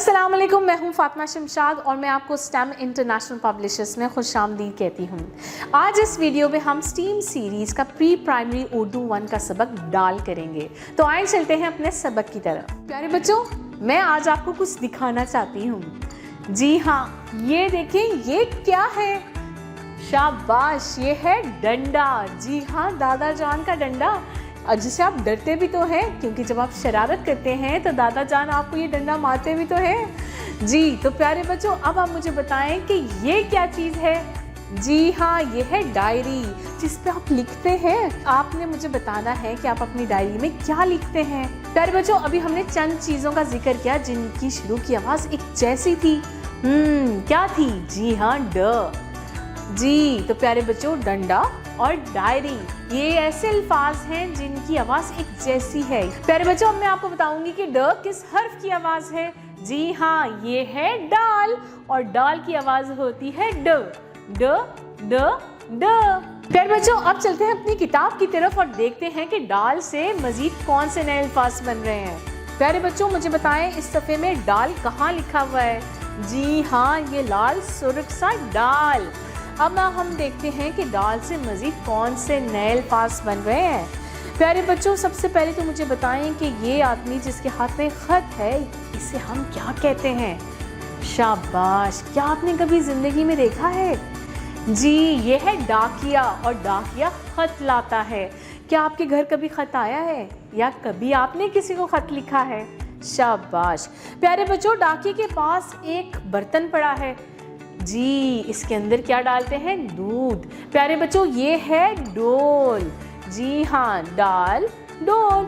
अस्सलाम वालेकुम, मैं हूं फातिमा शमशाद और मैं आपको स्टेम इंटरनेशनल पब्लिशर्स में खुशामदीद कहती हूं। आज इस वीडियो में हम स्टीम सीरीज़ का प्री प्राइमरी उर्दू 1 का सबक डाल करेंगे। तो आइए चलते हैं अपने सबक की तरफ। प्यारे बच्चों, मैं आज आपको कुछ दिखाना चाहती हूँ। जी हाँ, ये देखें, ये क्या है? शाबाश, ये है डंडा। जी हाँ, दादा जान का डंडा, जिससे आप डरते भी तो हैं, क्योंकि जब आप शरारत करते हैं तो दादा जान आपको ये डंडा मारते भी तो हैं। जी तो प्यारे बच्चों, अब आप मुझे बताएं कि ये क्या चीज़ है? जी हाँ, ये है डायरी, जिस पे आप लिखते हैं। आपने मुझे बताना है कि आप अपनी डायरी में क्या लिखते हैं। प्यारे बच्चों, अभी हमने चंद चीज़ों का जिक्र किया जिनकी शुरू की आवाज़ एक जैसी थी। क्या थी? जी हाँ, ड। जी तो प्यारे बच्चों, डंडा और डायरी, ये ऐसे अल्फाज हैं जिनकी आवाज़ एक जैसी है। प्यारे बच्चों, अब मैं आपको बताऊंगी कि ड किस हर्फ की आवाज़ है। जी हाँ, ये है डाल, और डाल की आवाज़ होती है ड ड ड ड। प्यारे बच्चों, अब चलते हैं अपनी किताब की तरफ और देखते हैं कि डाल से मजीद कौन से नए अल्फाज बन रहे हैं। प्यारे बच्चों, मुझे बताएं, इस सफ़े में डाल कहाँ लिखा हुआ है? जी हाँ, ये लाल सुर्ख सा डाल। अब हम देखते हैं कि डाल से मज़ीद कौन से नए अल्फाज बन रहे हैं। प्यारे बच्चों, सबसे पहले तो मुझे बताएं कि ये आदमी जिसके हाथ में ख़त है, इसे हम क्या कहते हैं? शाबाश, क्या आपने कभी ज़िंदगी में देखा है? जी, ये है डाकिया, और डाकिया ख़त लाता है। क्या आपके घर कभी ख़त आया है, या कभी आपने किसी को ख़त लिखा है? शाबाश। प्यारे बच्चों, डाकिये के पास एक बर्तन पड़ा है। जी, इसके अंदर क्या डालते हैं? दूध। प्यारे बच्चों, ये है डोल। जी हाँ, डाल डोल।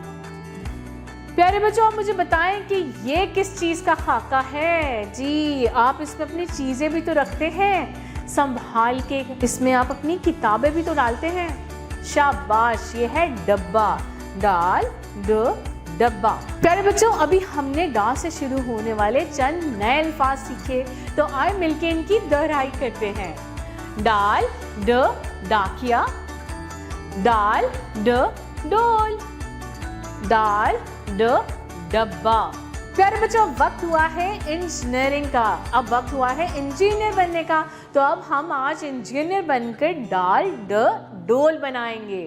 प्यारे बच्चों, आप मुझे बताएं कि ये किस चीज़ का खाका है? जी, आप इसमें अपनी चीज़ें भी तो रखते हैं संभाल के, इसमें आप अपनी किताबें भी तो डालते हैं। शाबाश, ये है डब्बा। डाल ड डब्बा। प्यारे बच्चों, अभी हमने डा से शुरू होने वाले चंद नए अल्फाज सीखे, तो आए मिलके इनकी दोहराई करते हैं। डाल ड डाकिया, डाल ड डोल, डाल ड डब्बा। प्यारे बच्चों, वक्त हुआ है इंजीनियरिंग का, अब वक्त हुआ है इंजीनियर बनने का। तो अब हम आज इंजीनियर बनकर डाल ड डोल बनाएंगे।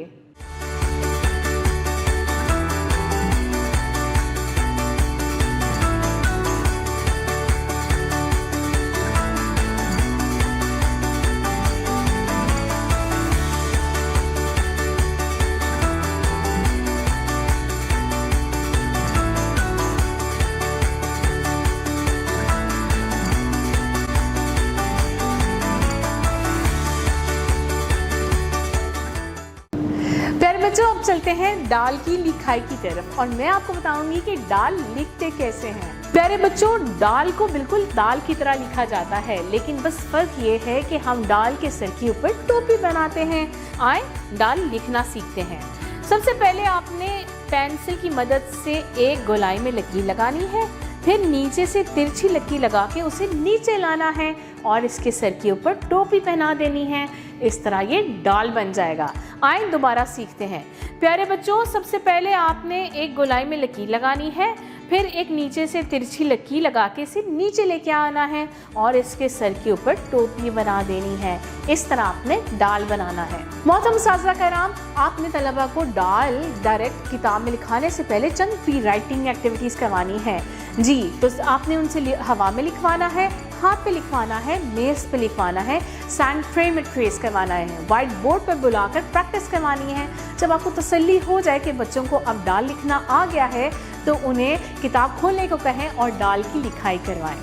बच्चों, अब चलते हैं डाल की लिखाई की तरफ, और मैं आपको बताऊंगी कि डाल लिखते कैसे हैं। प्यारे बच्चों, डाल को बिल्कुल दाल की तरह लिखा जाता है, लेकिन बस फर्क ये है कि हम डाल के सर के ऊपर टोपी बनाते हैं। आए डाल लिखना सीखते हैं। सबसे पहले आपने पेंसिल की मदद से एक गोलाई में लकीर लगानी है, फिर नीचे से तिरछी लकीर लगा के उसे नीचे लाना है और इसके सर के ऊपर टोपी पहना देनी है। इस तरह ये डाल बन जाएगा। आइए दोबारा सीखते हैं। प्यारे बच्चों, सबसे पहले आपने एक गोलाई में लकीर लगानी है, फिर एक नीचे से तिरछी लकीर लगा के इसे नीचे लेके आना है और इसके सर के ऊपर टोपी बना देनी है। इस तरह आपने डाल बनाना है। मोहतरम साज़ा कराम, आपने तलबा को डाल डायरेक्ट किताब में लिखाने से पहले चंद फ्री राइटिंग एक्टिविटीज़ करवानी है। जी तो आपने उनसे हवा में लिखवाना है, हाथ पे लिखवाना है, मेज पे लिखवाना है, सैंड फ्रेम में ट्रेस करवाना है, व्हाइट बोर्ड पर बुलाकर प्रैक्टिस करवानी है। जब आपको तसल्ली हो जाए कि बच्चों को अब डाल लिखना आ गया है, तो उन्हें किताब खोलने को कहें और डाल की लिखाई करवाएं।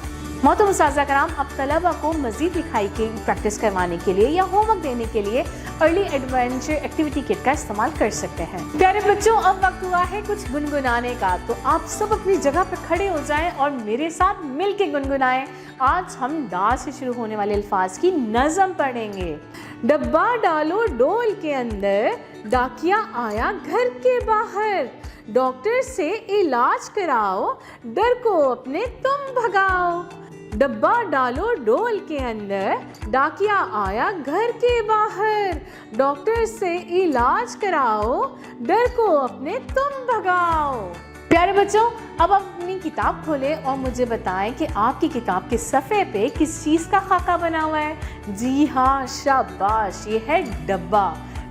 मोहतरम उस्ताज़ा कराम, अब तलबा को मज़ीद लिखाई की प्रैक्टिस करवाने के लिए या होमवर्क देने के लिए अर्ली एडवेंचर एक्टिविटी किट का इस्तेमाल कर सकते हैं। प्यारे बच्चों, अब वक्त हुआ है कुछ गुनगुनाने का, तो आप सब अपनी जगह पर खड़े हो जाएं और मेरे साथ मिल के गुनगुनाएं। आज हम डा से शुरू होने वाले अल्फाज की नज़म पढ़ेंगे। डब्बा डालो डोल के अंदर, डाकिया आया घर के बाहर, डॉक्टर से इलाज कराओ, डर को अपने तुम भगाओ। डब्बा डालो डोल के अंदर, डाकिया आया घर के बाहर, डॉक्टर से इलाज कराओ, डर को अपने तुम भगाओ। प्यारे बच्चों, अब आप अपनी किताब खोलें और मुझे बताएं कि आपकी किताब के सफ़े पे किस चीज़ का खाका बना हुआ है। जी हाँ, शाबाश, ये है डब्बा।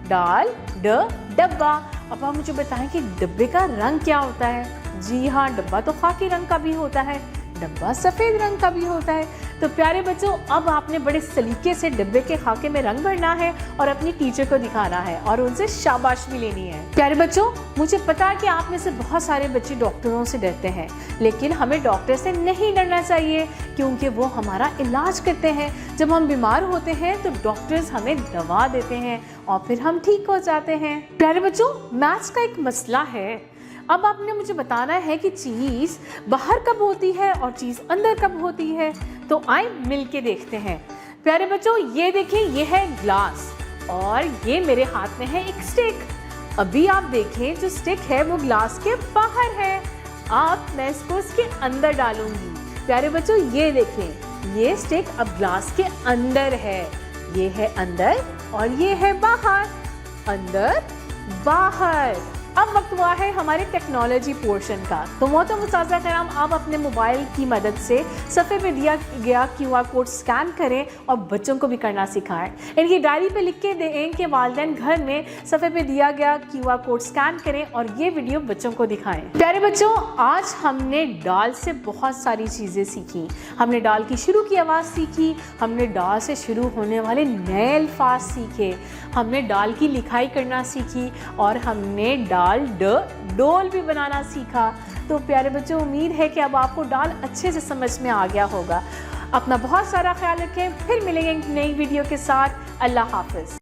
डाल ड डब्बा। अब आप मुझे बताएं कि डब्बे का रंग क्या होता है। जी हाँ, डब्बा तो खाकी रंग का भी होता है, डब्बा सफ़ेद रंग का भी होता है। तो प्यारे बच्चों, अब आपने बड़े सलीके से डब्बे के खाके में रंग भरना है और अपनी टीचर को दिखाना है और उनसे शाबाश भी लेनी है। प्यारे बच्चों, मुझे पता है कि आप में से बहुत सारे बच्चे डॉक्टरों से डरते हैं, लेकिन हमें डॉक्टर से नहीं डरना चाहिए क्योंकि वो हमारा इलाज करते हैं। जब हम बीमार होते हैं तो डॉक्टर्स हमें दवा देते हैं और फिर हम ठीक हो जाते हैं। प्यारे बच्चों, मैथ्स का एक मसला है। अब आपने मुझे बताना है कि चीज़ बाहर कब होती है और चीज़ अंदर कब होती है। तो आए मिल के देखते हैं। प्यारे बच्चों, ये देखें, ये है ग्लास और ये मेरे हाथ में है एक स्टिक। अभी आप देखें, जो स्टिक है वो ग्लास के बाहर है। अब मैं इसको इसके अंदर डालूंगी। प्यारे बच्चों, ये देखें, ये स्टिक अब ग्लास के अंदर है। ये है अंदर और ये है बाहर। अंदर बाहर। अब वक्त हुआ है हमारे टेक्नोलॉजी पोर्शन का। तो मोहतरम उस्ताज़ा कराम, आप अपने मोबाइल की मदद से सफ़े पे दिया गया QR कोड स्कैन करें और बच्चों को भी करना सिखाएं। इनकी डायरी पे लिख के दें कि वालिदैन घर में सफ़े पे दिया गया QR कोड स्कैन करें और ये वीडियो बच्चों को दिखाएं। प्यारे बच्चों, आज हमने डाल से बहुत सारी चीज़ें सीखी। हमने डाल की शुरू की आवाज़ सीखी, हमने डाल से शुरू होने वाले नए अल्फाज सीखे, हमने डाल की लिखाई करना सीखी और हमने डाल डोल भी बनाना सीखा। तो प्यारे बच्चों, उम्मीद है कि अब आपको डाल अच्छे से समझ में आ गया होगा। अपना बहुत सारा ख्याल रखें। फिर मिलेंगे एक नई वीडियो के साथ। अल्लाह हाफ़िज़।